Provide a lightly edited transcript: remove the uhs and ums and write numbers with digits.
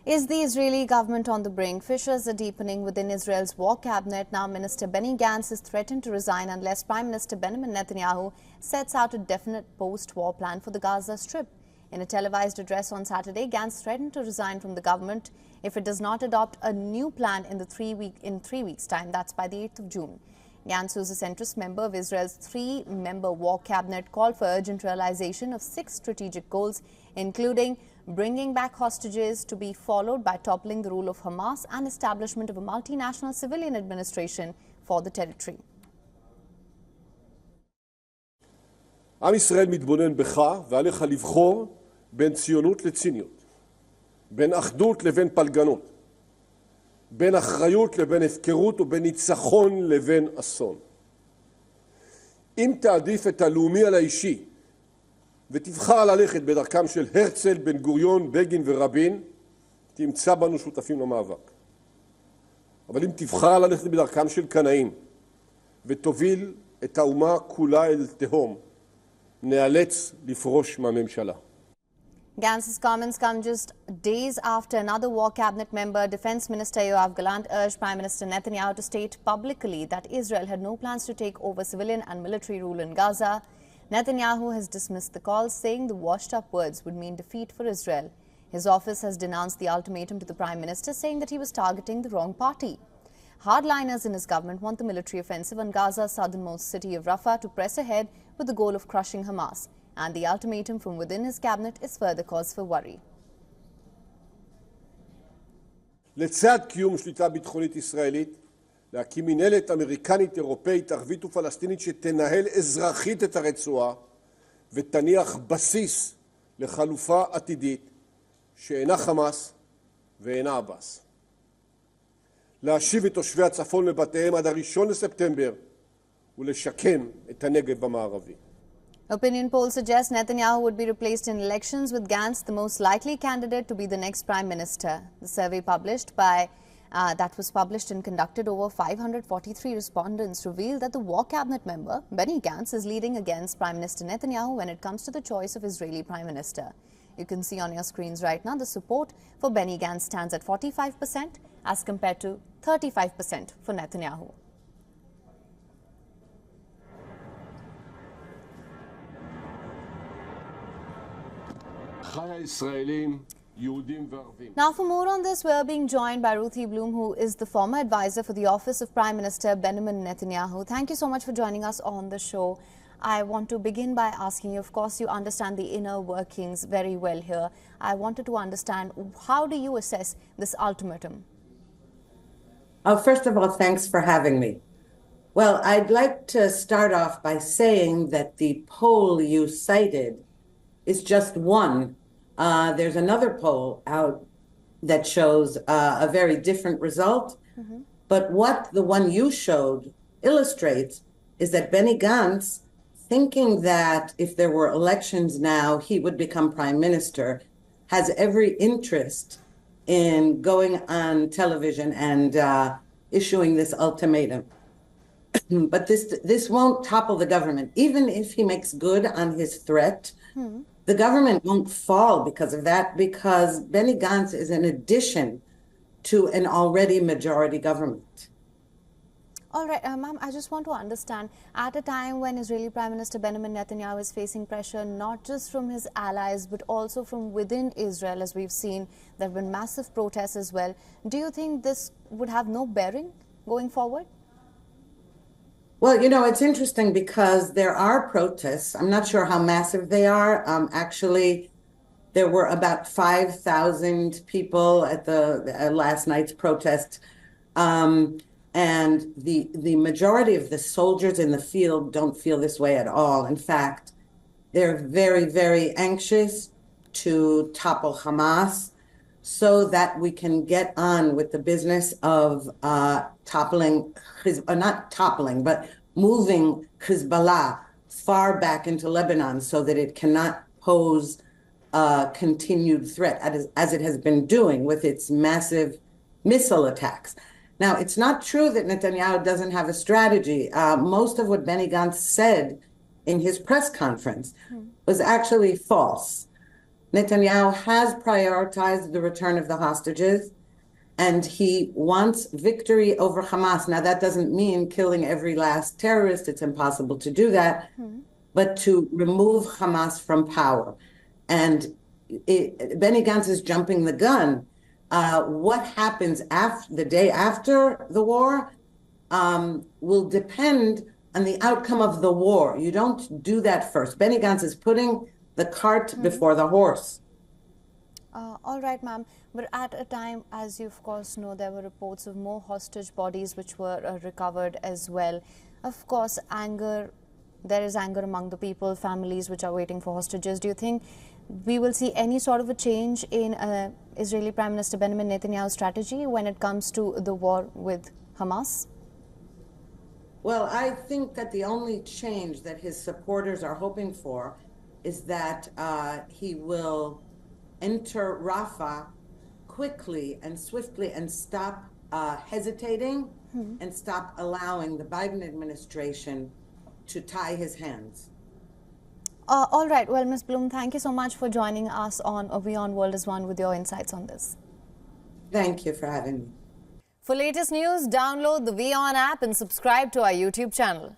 Is the Israeli government on the brink? Fissures are deepening within Israel's war cabinet. Now Minister Benny Gantz has threatened to resign unless Prime Minister Benjamin Netanyahu sets out a definite post-war plan for the Gaza Strip. In a televised address on Saturday, Gantz threatened to resign from the government if it does not adopt a new plan in 3 weeks' time. That's by the 8th of June. Gantz, who is a centrist member of Israel's 3-member war cabinet, called for urgent realization of 6 strategic goals, including bringing back hostages to be followed by toppling the rule of Hamas and establishment of a multinational civilian administration for the territory. עם ישראל מתבונן בך ועליך לבחור בין ציונות לציניות, בין אחדות לבין פלגנות, בין אחריות לבין הפקרות ובין ניצחון לבין אסון. אם תעדיף את הלאומי על האישי ותבחר ללכת בדרכם של הרצל, בן גוריון, בגין ורבין, תמצא בנו שותפים למאבק. אבל אם תבחר ללכת בדרכם של קנאים ותוביל את האומה כולה אל תהום, נאלץ לפרוש מהממשלה. Gantz's comments come just days after another war cabinet member, Defense Minister Yoav Gallant, urged Prime Minister Netanyahu to state publicly that Israel had no plans to take over civilian and military rule in Gaza. Netanyahu has dismissed the call, saying the washed-up words would mean defeat for Israel. His office has denounced the ultimatum to the Prime Minister, saying that he was targeting the wrong party. Hardliners in his government want the military offensive on Gaza's southernmost city of Rafah to press ahead with the goal of crushing Hamas. And the ultimatum from within his cabinet is further cause for worry. לצד קיום שליטה ביטחונית ישראלית, להקים מנהלת אמריקנית, אירופאית, ערבית ופלסטינית שתנהל אזרחית את הרצועה ותניח בסיס לחלופה עתידית שאינה חמאס ואינה עבאס. להשיב את תושבי הצפון לבתיהם עד 1 לספטמבר ולשקם את הנגב המערבי. Opinion polls suggest Netanyahu would be replaced in elections, with Gantz the most likely candidate to be the next prime minister. The survey that was published and conducted over 543 respondents revealed that the war cabinet member, Benny Gantz, is leading against Prime Minister Netanyahu when it comes to the choice of Israeli prime minister. You can see on your screens right now the support for Benny Gantz stands at 45% as compared to 35% for Netanyahu. Now, for more on this, we're being joined by Ruthie Bloom, who is the former advisor for the office of Prime Minister Benjamin Netanyahu. Thank you so much for joining us on the show. I want to begin by asking you, of course, you understand the inner workings very well here. I wanted to understand, how do you assess this ultimatum? First of all, thanks for having me. Well, I'd like to start off by saying that the poll you cited is just one. There's another poll out that shows a very different result. Mm-hmm. But what the one you showed illustrates is that Benny Gantz, thinking that if there were elections now, he would become prime minister, has every interest in going on television and issuing this ultimatum. But this won't topple the government. Even if he makes good on his threat, the government won't fall because of that, because Benny Gantz is an addition to an already majority government. All right, ma'am, I just want to understand, at a time when Israeli Prime Minister Benjamin Netanyahu is facing pressure not just from his allies but also from within Israel, as we've seen, there have been massive protests as well. Do you think this would have no bearing going forward? Well, you know, it's interesting because there are protests. I'm not sure how massive they are. Actually, there were about 5,000 people at the last night's protest. And the majority of the soldiers in the field don't feel this way at all. In fact, they're very, very anxious to topple Hamas so that we can get on with the business of moving Hezbollah far back into Lebanon so that it cannot pose a continued threat as it has been doing with its massive missile attacks. Now, it's not true that Netanyahu doesn't have a strategy. Most of what Benny Gantz said in his press conference was actually false. Netanyahu has prioritized the return of the hostages, and he wants victory over Hamas. Now, that doesn't mean killing every last terrorist. It's impossible to do that, but to remove Hamas from power. And Benny Gantz is jumping the gun. What happens the day after the war will depend on the outcome of the war. You don't do that first. Benny Gantz is putting the cart before the horse. All right, ma'am. But at a time, as you of course know, there were reports of more hostage bodies which were recovered as well. Of course, there is anger among the people, families which are waiting for hostages. Do you think we will see any sort of a change in Israeli Prime Minister Benjamin Netanyahu's strategy when it comes to the war with Hamas? Well, I think that the only change that his supporters are hoping for is that he will enter Rafah quickly and swiftly and stop hesitating and stop allowing the Biden administration to tie his hands. All right. Well, Ms. Bloom, thank you so much for joining us on WION World is One with your insights on this. Thank you for having me. For latest news, download the WION app and subscribe to our YouTube channel.